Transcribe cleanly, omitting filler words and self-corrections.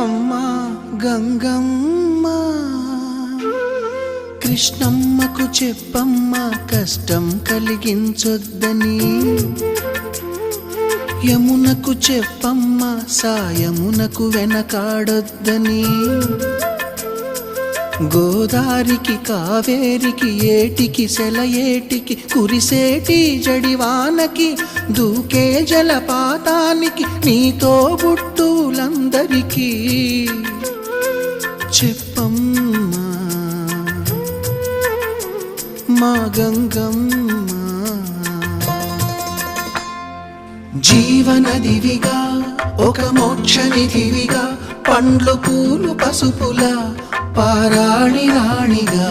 అమ్మా గంగమ్మ కృష్ణమ్మకు చెప్పమ్మా కష్టం కలిగించొద్దని యమునకు చెప్పమ్మా సాయమునకు వెనకాడొద్దని గోదారికి కావేరికి ఏటికి సెలయేటికి కురిసేటి జడివానకి దూకే జలపాతానికి నీతో బుట్టులందరికీ చెప్పమ్మా మా గంగమ్మ జీవనదివిగా ఒక మోక్షనిధివిగా పండ్లు పూలు పసుపుల పారాణి రాణిగా